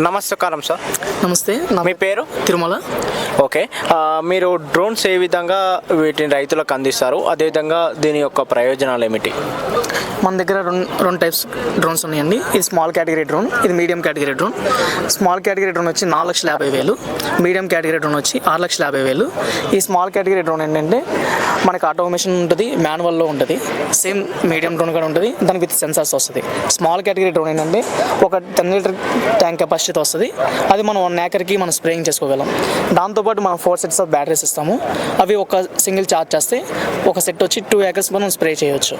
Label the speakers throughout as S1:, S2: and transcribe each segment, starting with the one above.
S1: నమస్కారం సార్.
S2: నమస్తే,
S1: మీ పేరు?
S2: తిరుమల.
S1: ఓకే, మీరు డ్రోన్స్ ఏ విధంగా వీటిని రైతులకు అందిస్తారు, అదేవిధంగా దీని యొక్క ప్రయోజనాలు ఏమిటి?
S2: మన దగ్గర రెండు టైప్స్ డ్రోన్స్ ఉన్నాయండి. ఇది స్మాల్ కేటగిరీ డ్రోన్, ఇది medium category drone. Small category drone వచ్చి 4,50,000, మీడియం కేటగిరీ డ్రోన్ వచ్చి 6,50,000. ఈ స్మాల్ కేటగిరీ డ్రోన్ ఏంటంటే మనకి ఆటోమేషన్ ఉంటుంది, మాన్యువల్లో ఉంటుంది. సేమ్ మీడియం డ్రోన్ కూడా ఉంటుంది, దానికి విత్ సెన్సార్స్ వస్తుంది. స్మాల్ కేటగిరీ డ్రోన్ ఏంటంటే ఒక 10 లీటర్ ట్యాంక్ కెపాసిటీ వస్తుంది. అది మనం 1 ఏకర్కి మనం స్ప్రేయింగ్ చేసుకోగలం. దాంతోపాటు మనం 4 సెట్స్ ఆఫ్ బ్యాటరీస్ ఇస్తాము. అవి ఒక సింగిల్ ఛార్జ్ చేస్తే ఒక సెట్ వచ్చి 2 ఏకర్స్ మనం స్ప్రే చేయొచ్చు.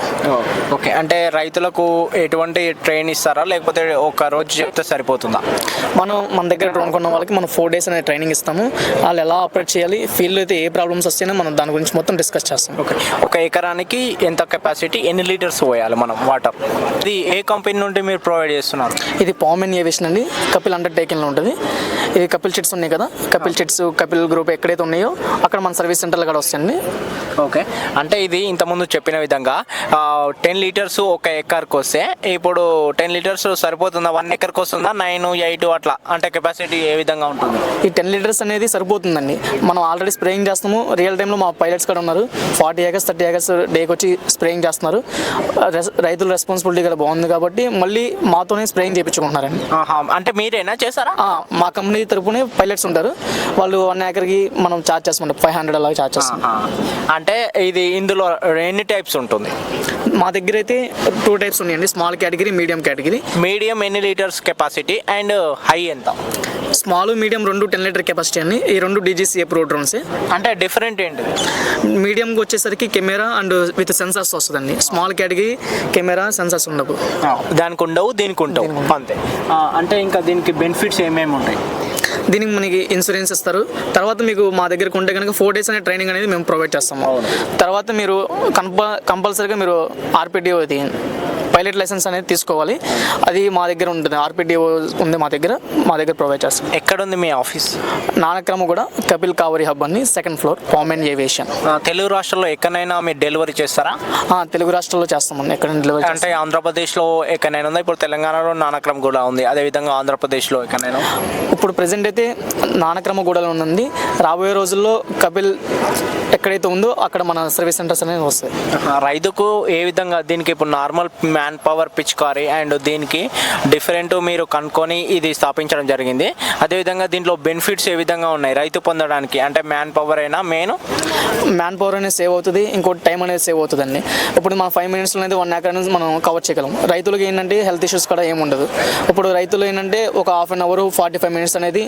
S1: ఓకే, అంటే రైతులకు ఎటువంటి ట్రైన్ ఇస్తారా, లేకపోతే ఒక రోజు చెప్తే సరిపోతుందా?
S2: మన దగ్గర డ్రోన్ కొన్న వాళ్ళకి మనం 4 days అనే ట్రైనింగ్ ఇస్తాము. వాళ్ళు ఎలా ఆపరేట్ చేయాలి, ఫీల్డ్లో అయితే ఏ ప్రాబ్లమ్స్ వస్తేనే మనం దాని గురించి మొత్తం డిస్కస్ చేస్తాం.
S1: ఓకే, ఒక ఎకరానికి ఎంత కెపాసిటీ, ఎన్ని లీటర్స్ పోయాలి మనం వాటర్? ఇది ఏ కంపెనీ నుండి మీరు ప్రొవైడ్ చేస్తున్నారు?
S2: ఇది పామెన్ ఏవియేషన్ అండి, కపిల్ అండర్టేకింగ్లో ఉంటుంది. ఇది కపిల్ చిట్స్ ఉన్నాయి కదా, కపిల్ చిట్స్, కపిల్ గ్రూప్ ఎక్కడైతే ఉన్నాయో అక్కడ మన సర్వీస్ సెంటర్లో కూడా వస్తాయండి.
S1: ఓకే, అంటే ఇది ఇంతకుముందు చెప్పిన విధంగా 10 లీటర్స్ ఒక ఎకర్కి వస్తే ఇప్పుడు 10 లీటర్స్ సరిపోతుందా? 1 ఎకర్కి వస్తుందా? 9, 8 అట్లా, అంటే కెపాసిటీ ఏ విధంగా ఉంటుంది?
S2: ఈ 10 లీటర్స్ అనేది సరిపోతుందండి. మనం ఆల్రెడీ స్ప్రేయింగ్ చేస్తాము. రియల్ టైంలో మా పైలట్స్ కూడా ఉన్నారు. 40 acres 30 acres డేకి వచ్చి స్ప్రేయింగ్ చేస్తున్నారు. రైతుల రెస్పాన్సిబిలిటీ కూడా బాగుంది కాబట్టి మళ్ళీ మాతోనే స్ప్రేయింగ్ చేయించుకుంటున్నారండి.
S1: అంటే మీరేనా చేస్తారా?
S2: మా కంపెనీ తరపునే పైలట్స్ ఉంటారు. వాళ్ళు 1 ఏకర్కి మనం ఛార్జ్ చేసుకుంటాం, 500 అలాగా ఛార్జ్ చేస్తాం.
S1: అంటే ఇది ఇందులో ఎన్ని టైప్స్ ఉంటుంది?
S2: మా దగ్గర అయితే 2 types ఉన్నాయండి, small category, medium category.
S1: Medium ఎన్ని లీటర్స్ కెపాసిటీ అండ్ హై ఎంత?
S2: స్మాల్ మీడియం 2 10 లీటర్ కెపాసిటీ అండి. ఈ 2 DGCA ప్రో డ్రోన్స్.
S1: అంటే డిఫరెంట్ ఏంటి?
S2: మీడియంకి వచ్చేసరికి కెమెరా అండ్ విత్ సెన్సార్స్ వస్తుందండి. స్మాల్ కేటగిరీ కెమెరా సెన్సార్స్ ఉండవు.
S1: దానికి ఉండవు, దీనికి ఉండవు అంతే. అంటే ఇంకా దీనికి బెనిఫిట్స్ ఏమేమి ఉంటాయి?
S2: దీనికి మనకి ఇన్సూరెన్స్ ఇస్తారు. తర్వాత మీకు మా దగ్గరకు ఉంటే కనుక 4 days అనే ట్రైనింగ్ అనేది మేము ప్రొవైడ్ చేస్తాము. తర్వాత మీరు కంపల్సరీగా మీరు RPDO పైలట్ లైసెన్స్ అనేది తీసుకోవాలి. అది మా దగ్గర ఉంటుంది, RPDO ఉంది మా దగ్గర ప్రొవైడ్ చేస్తాం.
S1: ఎక్కడ ఉంది మీ ఆఫీస్?
S2: నానక్రమ కూడా కపిల్ కావరి హబ్ అని 2nd floor, పామెన్ ఏవియేషన్.
S1: తెలుగు రాష్ట్రాల్లో ఎక్కడైనా మీరు డెలివరీ చేస్తారా?
S2: తెలుగు రాష్ట్రాల్లో చేస్తామండి. ఎక్కడైనా డెలివరీ
S1: అంటే ఆంధ్రప్రదేశ్లో ఎక్కడైనా ఉందా? ఇప్పుడు తెలంగాణలో నానక్రమ కూడా ఉంది, అదేవిధంగా ఆంధ్రప్రదేశ్లో ఎక్కడైనా?
S2: ఇప్పుడు ప్రెసెంట్ అయితే నానక్రమ గూడలో ఉంది. రాబోయే రోజుల్లో కపిల్ ఎక్కడైతే ఉందో అక్కడ మన సర్వీస్ సెంటర్స్ అనేది వస్తాయి.
S1: రైతుకు ఏ విధంగా దీనికి ఇప్పుడు నార్మల్ మ్యాన్ పవర్ పిచ్కారీ అండ్ దీనికి డిఫరెంట్ మీరు కనుక్కొని ఇది స్థాపించడం జరిగింది. అదేవిధంగా దీంట్లో బెనిఫిట్స్ ఏ విధంగా ఉన్నాయి రైతు పొందడానికి? అంటే మ్యాన్ పవర్ అయినా మ్యాన్
S2: పవర్ అనేది సేవ్ అవుతుంది, ఇంకోటి టైం అనేది సేవ్ అవుతుందండి. ఇప్పుడు మనం 5 minutesలో అనేది 1 acre అనేది మనం కవర్ చేయగలం. రైతులకు ఏంటంటే హెల్త్ ఇష్యూస్ కూడా ఏమి ఉండదు. ఇప్పుడు రైతులు ఏంటంటే ఒక 1/2 hour 45 minutes అనేది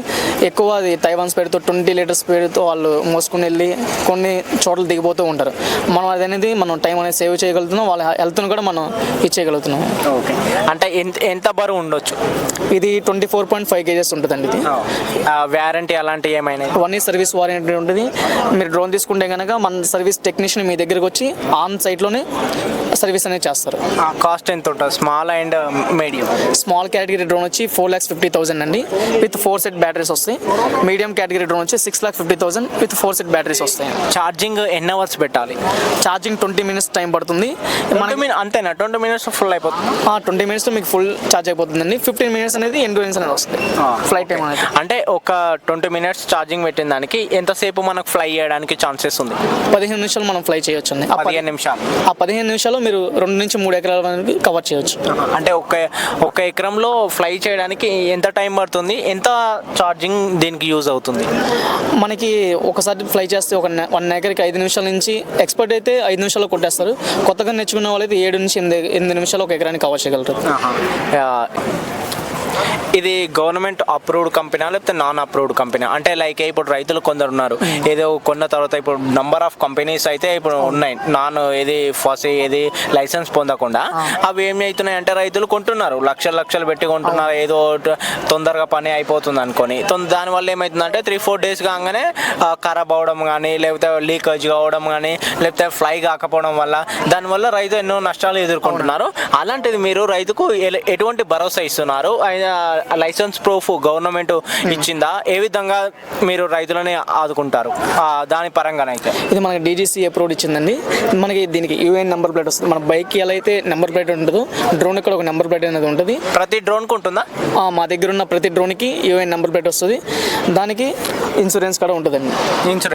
S2: ఎక్కువ అది తైవాన్ స్పీడ్తో 20 liters స్పీడ్తో వాళ్ళు మోసుకుని వెళ్ళి కొన్ని చోట్ల దిగిపోతూ ఉంటారు. మనం అనేది మనం టైం అనేది సేవ్ చేయగలుగుతున్నాం, వాళ్ళ హెల్త్ను కూడా మనం ఇచ్చేయగలుగుతున్నాం.
S1: ఓకే, అంటే ఎంత బరువు ఉండొచ్చు?
S2: ఇది 24.5 kgs ఉంటుందండి. ఇది
S1: వ్యారంటీ అలాంటివి ఏమైనా?
S2: 1 year సర్వీస్ వారంటీ ఉంటుంది. మీరు డ్రోన్ తీసుకుంటే కనుక మన సర్వీస్ టెక్నీషియన్ మీ దగ్గరకు వచ్చి ఆన్ సైట్లోనే సర్వీస్ అనేది చేస్తారు.
S1: కాస్ట్ ఎంత ఉంటుంది small and medium?
S2: Small category drone వచ్చి 4,50,000 అండి, విత్ 4 set బ్యాటరీస్ వస్తాయి. మీడియం కేటగిరీ డ్రోన్ వచ్చి 6,50,000 విత్ 4 set బ్యాటరీస్ వస్తాయి.
S1: ఛార్జింగ్ ఎన్ని అవర్స్ పెట్టాలి?
S2: ఛార్జింగ్ 20 minutes టైం పడుతుంది.
S1: అంతేనా? 20 minutes ఫుల్ అయిపోతుంది?
S2: 20 minutes మీకు ఫుల్ ఛార్జ్ అయిపోతుందండి. 15 minutes అనేది ఎండ్యూరెన్స్ అనేది వస్తుంది, ఫ్లైట్ టైం అనేది.
S1: అంటే ఒక 20 minutes ఛార్జింగ్ పెట్టిన దానికి ఎంతసేపు మనకు ఫ్లై చేయడానికి ఛాన్సెస్ ఉంది?
S2: 15 నిమిషాలు మనం ఫ్లై చేయొచ్చు అండి.
S1: 15 నిమిషాలు.
S2: 15 నిమిషాలు మీరు 2 నుంచి 3 ఎకరాల వరకు కవర్ చేయొచ్చు.
S1: అంటే ఒక ఎకరంలో ఫ్లై చేయడానికి ఎంత టైం పడుతుంది? ఎంత ఛార్జింగ్ దీనికి యూజ్ అవుతుంది?
S2: మనకి ఒకసారి ఫ్లై చేస్తే 1 acreకి 5 నిమిషాల నుంచి, ఎక్స్పర్ట్ అయితే 5 నిమిషాల్లో కొట్టేస్తారు. కొత్తగా నేర్చుకున్న వాళ్ళైతే 7 నుంచి 8 నిమిషాలు ఒక ఎకరాన్ని కవర్ చేయగలరు.
S1: ఇది గవర్నమెంట్ అప్రూవ్డ్ కంపెనీ లేకపోతే నాన్ అప్రూవ్డ్ కంపెనీ? అంటే లైక్ ఇప్పుడు రైతులు కొందరు ఉన్నారు, ఏదో కొన్న తర్వాత ఇప్పుడు నంబర్ ఆఫ్ కంపెనీస్ అయితే ఇప్పుడు ఉన్నాయి, ఏది లైసెన్స్ పొందకుండా. అవి ఏమి అవుతున్నాయి అంటే రైతులు కొంటున్నారు, లక్షలు పెట్టి కొంటున్నారు, ఏదో తొందరగా పని అయిపోతుంది అనుకొని. దానివల్ల ఏమవుతుందంటే 3-4 days కాగానే ఖరాబ్ అవడం కానీ, లేకపోతే లీకేజ్ కావడం కానీ, లేకపోతే ఫ్లై కాకపోవడం వల్ల దానివల్ల రైతు ఎన్నో నష్టాలు ఎదుర్కొంటున్నారు. అలాంటిది మీరు రైతుకు ఎటువంటి భరోసా ఇస్తున్నారు? లైసెన్స్ ప్రూఫ్ గవర్నమెంట్ ఇచ్చిందా? ఏ విధంగా మీరు రైతులని ఆదుకుంటారు దాని పరంగానైతే?
S2: ఇది మనకి డీజీసీ అప్రూవ్డ్ ఇచ్చిందండి. మనకి దీనికి యూఎన్ నెంబర్ ప్లేట్ వస్తుంది. మన బైక్ ఎలా అయితే నెంబర్ ప్లేట్ ఉంటుందో డ్రోన్ కూడా ఒక నెంబర్ ప్లేట్ అనేది ఉంటుంది.
S1: ప్రతి డ్రోన్కి ఉంటుందా?
S2: మా దగ్గర ఉన్న ప్రతి డ్రోన్కి యూఎన్ నెంబర్ ప్లేట్ వస్తుంది. దానికి ఇన్సూరెన్స్ కూడా ఉంటుందండి.
S1: ఇన్సూరెన్స్